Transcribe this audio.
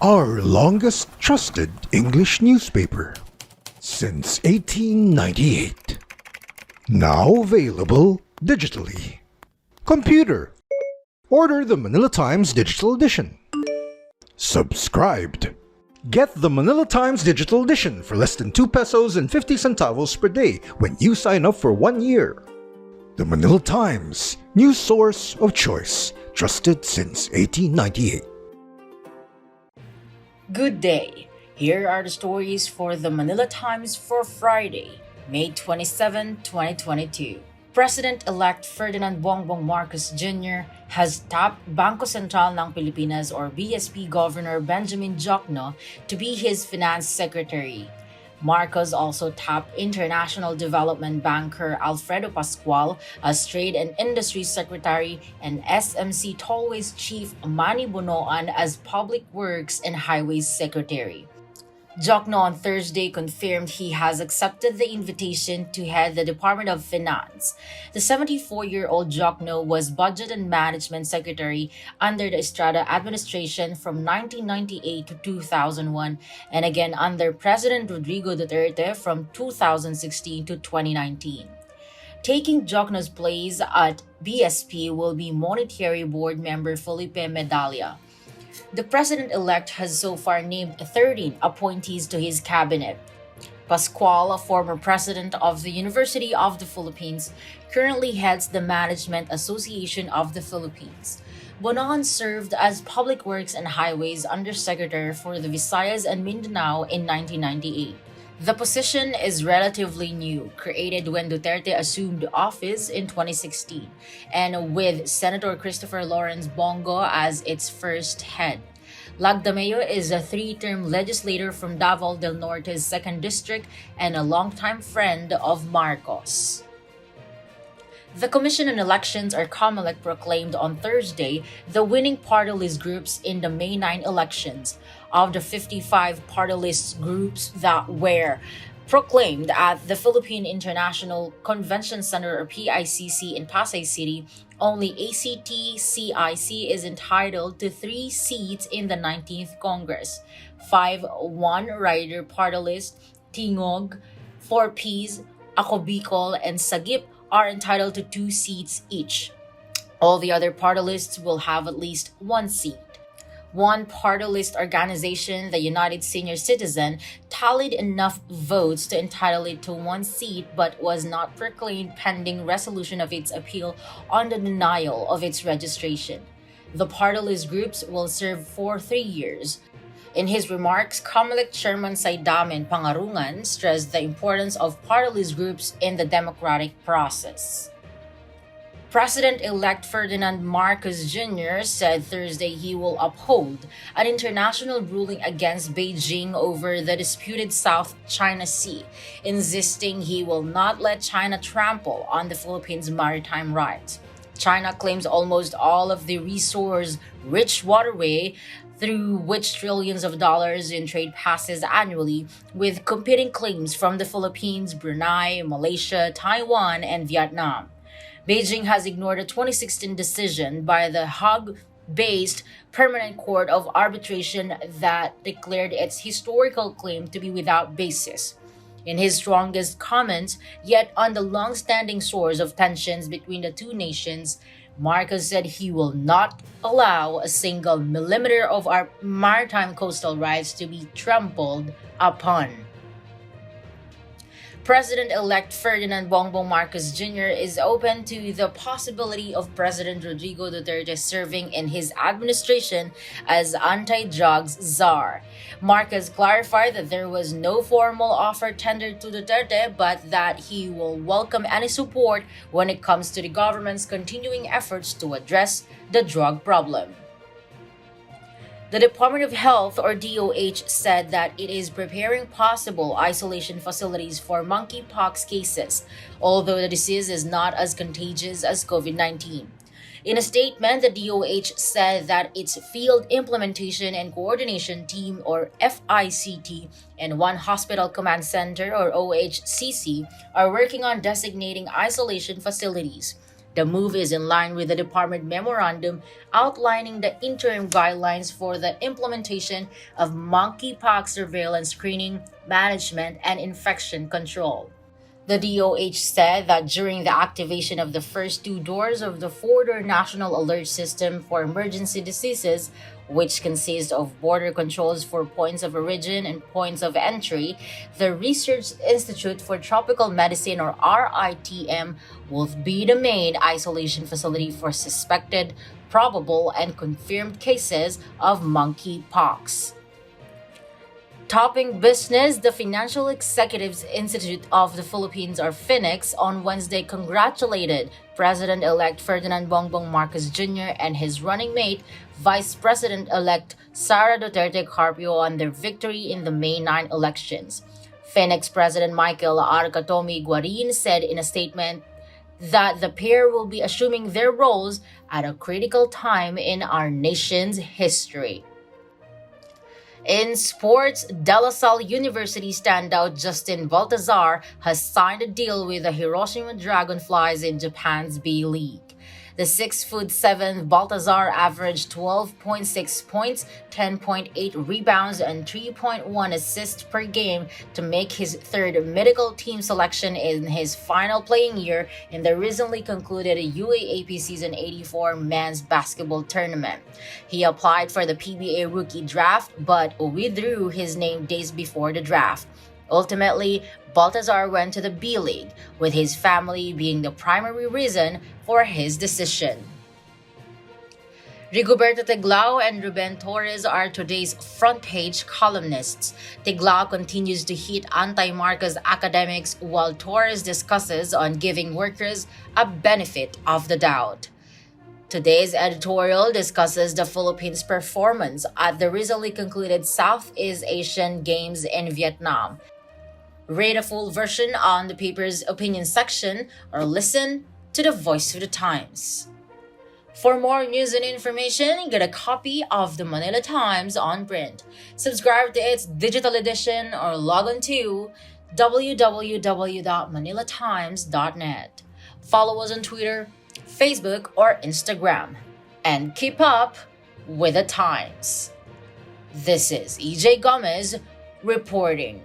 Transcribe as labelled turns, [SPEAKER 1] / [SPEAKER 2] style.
[SPEAKER 1] our longest trusted English newspaper since 1898. Now available digitally. Computer. Order the Manila Times Digital Edition. Subscribed. Get the Manila Times Digital Edition for less than 2 pesos and 50 centavos per day when you sign up for 1 year. The Manila Times, news source of choice, trusted since 1898.
[SPEAKER 2] Good day. Here are the stories for the Manila Times for Friday, May 27, 2022. President-elect Ferdinand Bongbong Marcos Jr. has tapped Bangko Sentral ng Pilipinas or BSP Governor Benjamin Diokno to be his finance secretary. Marcos also tapped international development banker Alfredo Pascual as Trade and Industry Secretary and SMC Tollways Chief Manny Bonoan as Public Works and Highways Secretary. Diokno on Thursday confirmed he has accepted the invitation to head the Department of Finance. The 74-year-old Diokno was Budget and Management Secretary under the Estrada administration from 1998 to 2001 and again under President Rodrigo Duterte from 2016 to 2019. Taking Diokno's place at BSP will be Monetary Board member Felipe Medalla. The president-elect has so far named 13 appointees to his cabinet. Pascual, a former president of the University of the Philippines, currently heads the Management Association of the Philippines. Bonoan served as Public Works and Highways Undersecretary for the Visayas and Mindanao in 1998. The position is relatively new, created when Duterte assumed office in 2016, and with Senator Christopher Lawrence Bongo as its first head. Lagdameo is a 3-term legislator from Davao del Norte's 2nd District and a longtime friend of Marcos. The Commission on Elections or COMELEC proclaimed on Thursday the winning party list groups in the May 9 elections. Of the 55 party list groups that were proclaimed at the Philippine International Convention Center or PICC in Pasay City, only ACT-CIC is entitled to 3 seats in the 19th Congress. 5 one-rider party list, Tingog, 4Ps, Ako Bicol, and Sagip are entitled to 2 seats each. All the other party lists will have at least 1 seat. One party list organization, the United Senior Citizen, tallied enough votes to entitle it to 1 seat but was not proclaimed pending resolution of its appeal on the denial of its registration. The party list groups will serve for 3 years. In his remarks, COMELEC Chairman Saidamen Pangarungan stressed the importance of party list groups in the democratic process. President-elect Ferdinand Marcos Jr. said Thursday he will uphold an international ruling against Beijing over the disputed South China Sea, insisting he will not let China trample on the Philippines' maritime rights. China claims almost all of the resource-rich waterway through which trillions of dollars in trade passes annually, with competing claims from the Philippines, Brunei, Malaysia, Taiwan, and Vietnam. Beijing has ignored a 2016 decision by the Hague-based Permanent Court of Arbitration that declared its historical claim to be without basis. In his strongest comments, yet on the long-standing source of tensions between the two nations, Marcos said he will not allow a single millimeter of our maritime coastal rights to be trampled upon. President-elect Ferdinand Bongbong Marcos Jr. is open to the possibility of President Rodrigo Duterte serving in his administration as anti-drugs czar. Marcos clarified that there was no formal offer tendered to Duterte, but that he will welcome any support when it comes to the government's continuing efforts to address the drug problem. The Department of Health, or DOH, said that it is preparing possible isolation facilities for monkeypox cases, although the disease is not as contagious as COVID-19. In a statement, the DOH said that its Field Implementation and Coordination Team, or FICT, and One Hospital Command Center, or OHCC, are working on designating isolation facilities. The move is in line with the department memorandum outlining the interim guidelines for the implementation of monkeypox surveillance screening, management, and infection control. The DOH said that during the activation of the first two doors of the four-door National Alert System for Emergency Diseases, which consists of border controls for points of origin and points of entry, the Research Institute for Tropical Medicine, or RITM, will be the main isolation facility for suspected, probable, and confirmed cases of monkeypox. Topping business, the Financial Executives Institute of the Philippines, or FINEX, on Wednesday congratulated President-elect Ferdinand Bongbong Marcos Jr. and his running mate, Vice President-elect Sara Duterte Carpio, on their victory in the May 9 elections. FINEX President Michael Arcatomi Guarin said in a statement that the pair will be assuming their roles at a critical time in our nation's history. In sports, De La Salle University standout Justin Baltazar has signed a deal with the Hiroshima Dragonflies in Japan's B-League. The 6'7" Baltazar averaged 12.6 points, 10.8 rebounds, and 3.1 assists per game to make his third medical team selection in his final playing year in the recently concluded UAAP Season 84 men's basketball tournament. He applied for the PBA rookie draft but withdrew his name days before the draft. Ultimately, Baltazar went to the B-League, with his family being the primary reason for his decision. Rigoberto Tiglao and Ruben Torres are today's front-page columnists. Tiglao continues to hit anti-Marcos academics while Torres discusses on giving workers a benefit of the doubt. Today's editorial discusses the Philippines' performance at the recently concluded Southeast Asian Games in Vietnam. Read a full version on the paper's opinion section or listen to the Voice of the Times. For more news and information, get a copy of the Manila Times on print. Subscribe to its digital edition or log on to www.manilatimes.net. Follow us on Twitter, Facebook, or Instagram. And keep up with the Times. This is EJ Gomez reporting.